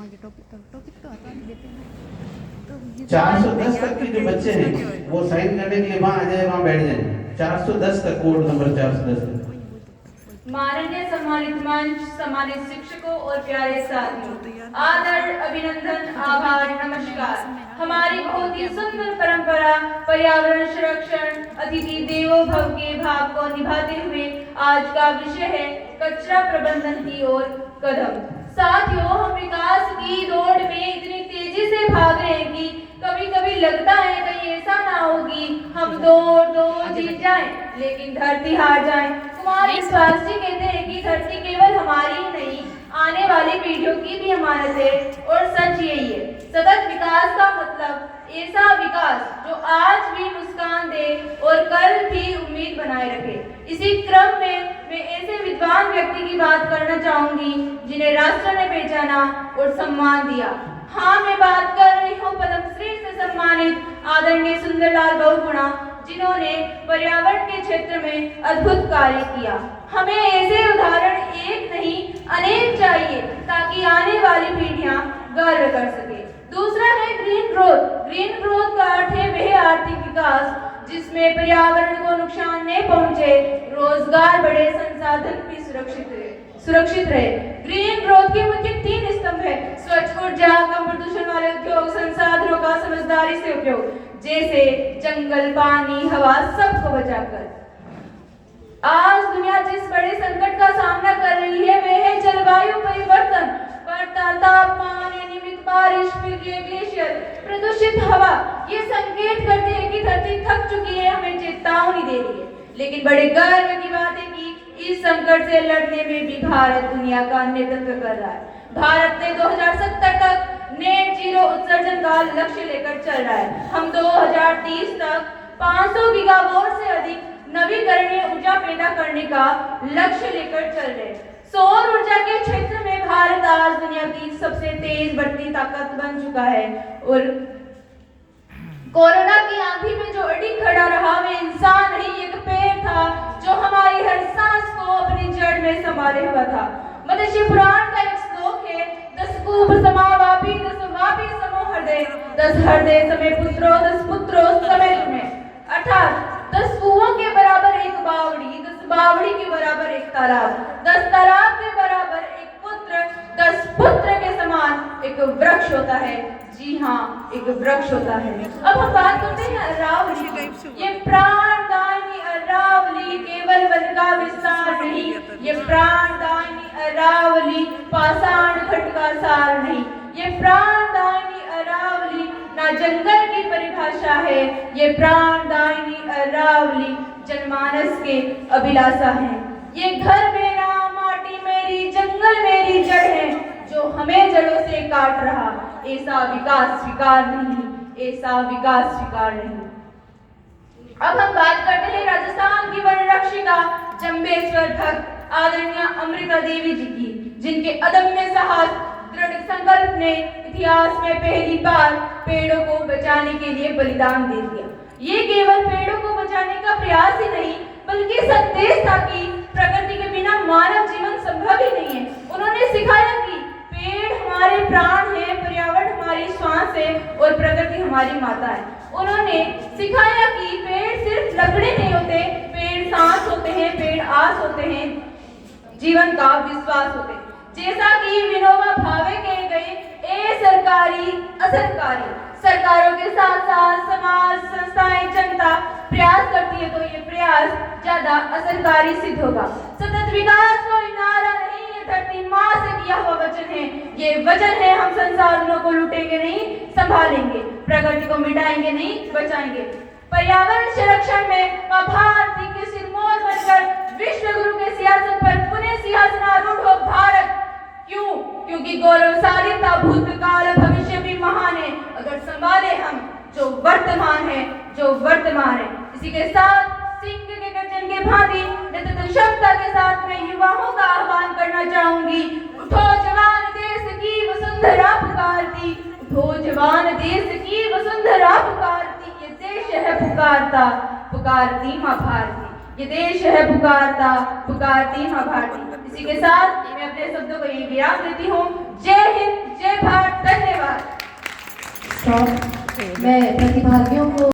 Topic तो आता नहीं देते हैं तो 410 तक के जो बच्चे हैं वो साइन करने के लिए वहां आ जाए, वहां बैठ जाए। 410 तक, कोड नंबर 410 तक। माननीय सम्मानित मंच, सम्मानित शिक्षकों और प्यारे साथियों, आदर, अभिनंदन, आभार, नमस्कार। हमारी बहुत ही सुंदर परंपरा पर्यावरण संरक्षण, अतिथि देवो भव के भाव को निभाते हुए आज का विषय है कचरा प्रबंधन की ओर कदम। साथियों, हम विकास की दौड़ में इतनी तेजी से भाग रहे हैं कि कभी कभी लगता है कहीं ऐसा ना होगी हम दौड़ जीत जाएं, लेकिन धरती हार जाए। कुमार विश्वास जी कहते हैं कि धरती केवल हमारी ही नहीं, आने वाली पीढ़ियों की भी अमानत है। और सच यही है, सतत विकास का मतलब ऐसा विकास जो आज भी मुस्कान दे और कल भी उम्मीद बनाए रखे। इसी क्रम में मैं ऐसे विद्वान व्यक्ति की बात करना चाहूंगी जिन्हें राष्ट्र ने पहचाना और सम्मान दिया। हाँ, मैं बात कर रही हूँ पद्मश्री से सम्मानित आदरणीय सुंदरलाल बहुगुणा, जिन्होंने पर्यावरण के क्षेत्र में अद्भुत कार्य किया। हमें ऐसे उदाहरण एक नहीं अनेक चाहिए ताकि आने वाली पीढ़ियां गर्व कर सके। दूसरा है ग्रीन ग्रोथ। ग्रीन ग्रोथ का अर्थ है वह आर्थिक विकास जिसमें पर्यावरण को नुकसान नहीं पहुंचे, रोजगार बढ़े, संसाधन भी सुरक्षित रहे। ग्रीन ग्रोथ के मुख्य 3 स्तंभ है: स्वच्छ ऊर्जा, कम प्रदूषण वाले उद्योग, संसाधनों का समझदारी से उपयोग, जैसे जंगल, पानी, हवा, सबको बचाकर। आज दुनिया जिस बड़े संकट का सामना कर रही है वह है जलवायु परिवर्तन। बढ़ता तापमान, अनियमित बारिश, ग्लेशियर, प्रदूषित हवा, ये संकेत करते हैं कि धरती थक चुकी है, हमें चेतावनी दे रही है। लेकिन बड़े गर्व की बात है कि इस संकट से लड़ने में भी भारत दुनिया का नेतृत्व कर रहा है। भारत ने 2070 तक नेट जीरो उत्सर्जन का लक्ष्य लेकर चल रहा है। हम 2030 तक 500 गीगावाट से अधिक नवीकरणीय ऊर्जा पैदा करने का लक्ष्य लेकर चल रहे हैं। सौर ऊर्जा के क्षेत्र में भारत आज दुनिया की सबसे तेज बढ़ती ताकत बन चुका है। और कोरोना की आंधी में जो अडिग खड़ा रहा वह इंसान नहीं, एक पेड़ था जो हमारी हर सांस को अपनी जड़ में संभाले हुआ था। मत्स्य पुराण का एक श्लोक है: 10 कुंभ समावापी 10 वापी समो हृदय, 10 हृदय समय पुत्रो 10 पुत्रो समय तुम्हें। अर्थात 10 कुओं के बराबर एक बावड़ी, 10 बावड़ी के बराबर एक तालाब, 10 तालाब के बराबर एक पुत्र, 10 पुत्र के समान एक वृक्ष होता है। जी हाँ, एक वृक्ष होता है। अब हम बात करते हैं अरावली। ये प्राणदायिनी अरावली केवल वन का विस्तार नहीं, ये प्राणदायिनी अरावली पाषाण खड्ड का सार नहीं। ये प्राणदायिनी अरावली ना जंगल की परिभाषा है, ये प्राणदायिनी अरावली जनमानस के अभिलाषा है। ये घर मेरा, माटी मेरी, जंगल मेरी जड़ है जो हमें जड़ों से काट रहा। ऐसा विकास स्वीकार नहीं, ऐसा विकास स्वीकार नहीं। अब हम बात करते हैं राजस्थान की वन रक्षिका जंबेश्वर भक्त आदरणीय अमृता देवी जी की, जिनके अदम्य साहस, दृढ़ संकल्प ने इतिहास में पहली बार पेड़ों को बचाने के लिए बलिदान दे दिया। ये केवल पेड़ों को बचाने का प्रयास ही नहीं बल्कि संदेश था कि प्रकृति के बिना मानव जीवन संभव ही नहीं है। उन्होंने सिखाया कि पेड़ हमारे प्राण है, पर्यावरण हमारी श्वास है और प्रकृति हमारी माता है। उन्होंने सिखाया कि पेड़ सिर्फ लकड़ी नहीं होते, पेड़ सांस होते हैं, पेड़ आस होते हैं, जीवन का विश्वास होते हैं। जैसा कि विनोबा भावे कह गए, ए सरकारी असरकारी, सरकारों के साथ साथ समाज, संस्थाएं, जनता प्रयास करती है तो ये प्रयास ज्यादा असरकारी सिद्ध होगा। सतत विकास कोई नारा नहीं, ये धरती माँ से दिया हुआ वचन है। ये वचन है, हम संसाधनों को लूटेंगे नहीं, संभालेंगे, प्रकृति को मिटाएंगे नहीं, बचाएंगे। पर्यावरण संरक्षण में मां भारती के सिरमौर बनकर विश्व गुरु के सिंहासन पर पुनः सिंहासनारूढ़ हो भारत। क्यों? क्योंकि गौरवशाली था भूतकाल, भविष्य भी महान है अगर संभाले हम जो वर्तमान है, जो वर्तमान है। इसी के साथ सिंह के गर्जन के भांति नेतृत्व क्षमता के साथ मैं युवाओं का आह्वान करना चाहूंगी। उठो जवान, देश की वसुंधरा पुकारती, उठो जवान, देश की वसुंधरा पुकारती। ये देश है पुकारता, पुकारती मां भारती। ये देश है पुकारता, पुकारती मां भारती। इसी के साथ मैं अपने शब्दों को यही विराम देती हूँ। जय हिंद, जय भारत। वर्कशॉप मैं प्रतिभागियों को